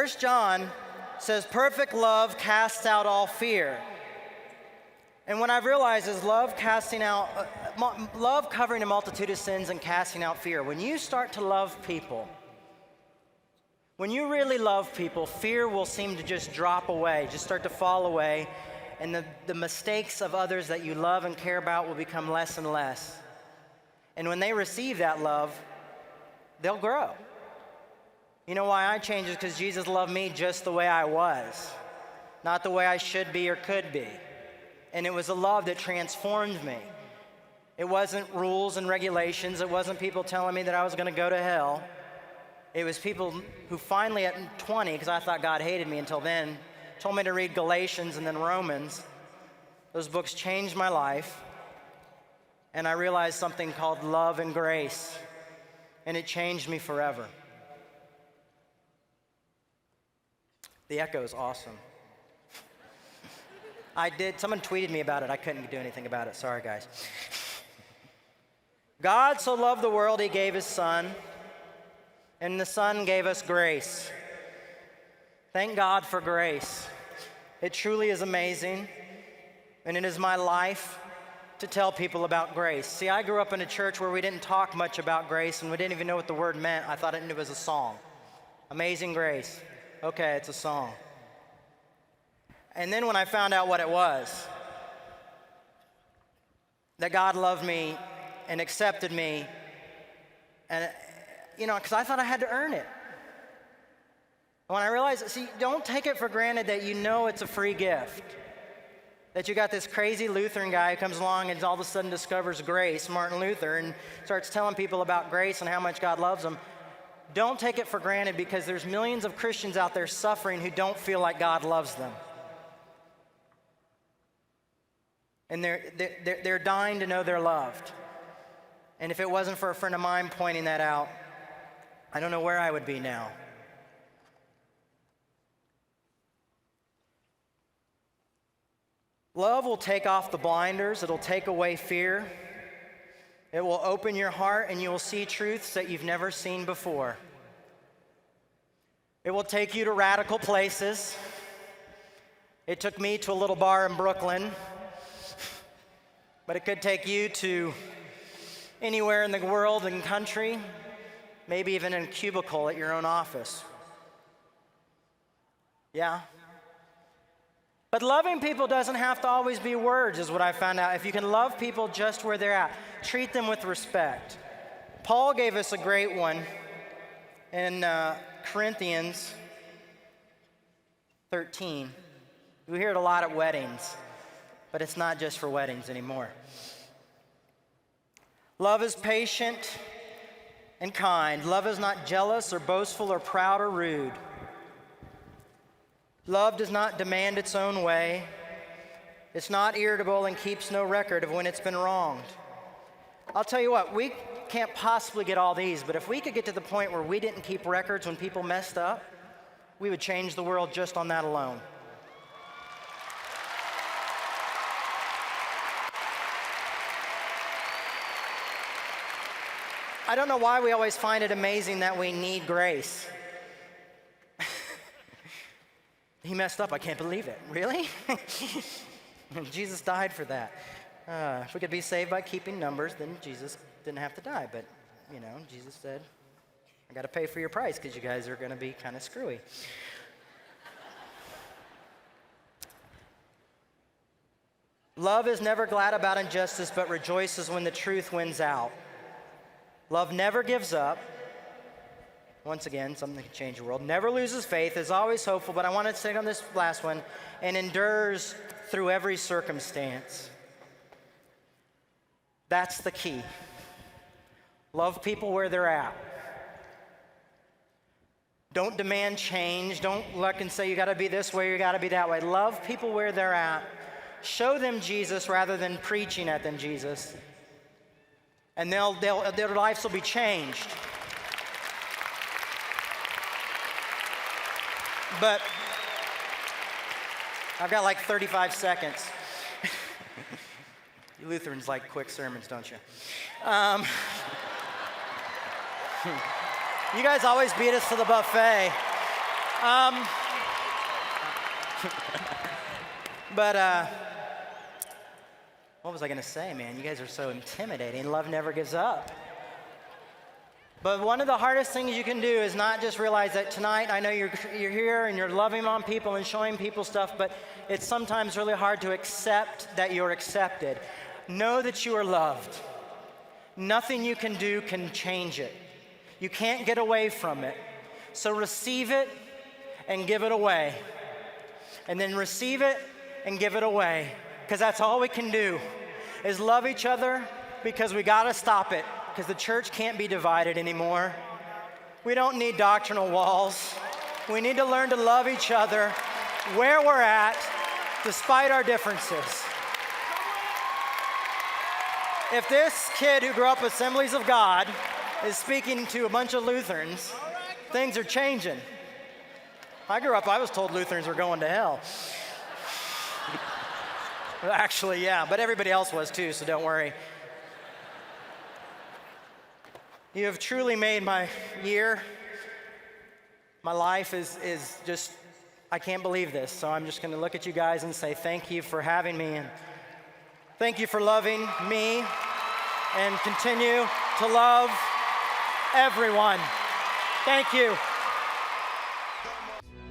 1 John says, perfect love casts out all fear. And what I've realized is love covering a multitude of sins and casting out fear. When you start to love people, when you really love people, fear will seem to just drop away, just start to fall away, and the mistakes of others that you love and care about will become less and less. And when they receive that love, they'll grow. You know why I changed? Is because Jesus loved me just the way I was, not the way I should be or could be. And it was a love that transformed me. It wasn't rules and regulations. It wasn't people telling me that I was going to go to hell. It was people who finally at 20, because I thought God hated me until then, told me to read Galatians and then Romans. Those books changed my life. And I realized something called love and grace. And it changed me forever. The echo is awesome. Someone tweeted me about it. I couldn't do anything about it. Sorry, guys. God so loved the world, he gave his son, and the son gave us grace. Thank God for grace. It truly is amazing, and it is my life to tell people about grace. See, I grew up in a church where we didn't talk much about grace, and we didn't even know what the word meant. I thought it was a song. Amazing Grace. Okay, it's a song. And then when I found out what it was, that God loved me and accepted me, and because I thought I had to earn it. When I realized, see, don't take it for granted that you know it's a free gift. That you got this crazy Lutheran guy who comes along and all of a sudden discovers grace, Martin Luther, and starts telling people about grace and how much God loves them. Don't take it for granted, because there's millions of Christians out there suffering who don't feel like God loves them. And they're dying to know they're loved. And if it wasn't for a friend of mine pointing that out, I don't know where I would be now. Love will take off the blinders. It'll take away fear. It will open your heart, and you will see truths that you've never seen before. It will take you to radical places. It took me to a little bar in Brooklyn, but it could take you to anywhere in the world and country, maybe even in a cubicle at your own office. Yeah. But loving people doesn't have to always be words, is what I found out. If you can love people just where they're at, treat them with respect. Paul gave us a great one in Corinthians 13. We hear it a lot at weddings, but it's not just for weddings anymore. Love is patient and kind. Love is not jealous or boastful or proud or rude. Love does not demand its own way. It's not irritable and keeps no record of when it's been wronged. I'll tell you what, we can't possibly get all these, but if we could get to the point where we didn't keep records when people messed up, we would change the world just on that alone. I don't know why we always find it amazing that we need grace. He messed up, I can't believe it. Really? Jesus died for that. If we could be saved by keeping numbers, then Jesus didn't have to die. But, Jesus said, I got to pay for your price because you guys are going to be kind of screwy. Love is never glad about injustice, but rejoices when the truth wins out. Love never gives up. Once again, something that can change the world. Never loses faith, is always hopeful, but I want to stick on this last one, and endures through every circumstance. That's the key. Love people where they're at. Don't demand change. Don't look and say you got to be this way, you got to be that way. Love people where they're at. Show them Jesus rather than preaching at them Jesus. And their lives will be changed. But I've got like 35 seconds. You Lutherans like quick sermons, don't you? You guys always beat us to the buffet. But what was I going to say, man? You guys are so intimidating. Love never gives up. But one of the hardest things you can do is not just realize that tonight, I know you're here and you're loving on people and showing people stuff, but it's sometimes really hard to accept that you're accepted. Know that you are loved. Nothing you can do can change it. You can't get away from it. So receive it and give it away. And then receive it and give it away. Because that's all we can do is love each other, because we got to stop it. Because the church can't be divided anymore. We don't need doctrinal walls. We need to learn to love each other where we're at, despite our differences. If this kid who grew up Assemblies of God is speaking to a bunch of Lutherans, things are changing. I grew up, I was told Lutherans were going to hell. Actually, yeah, but everybody else was too, so don't worry. You have truly made my year. My life is just, I can't believe this. So I'm just going to look at you guys and say thank you for having me, and thank you for loving me, and continue to love everyone. Thank you.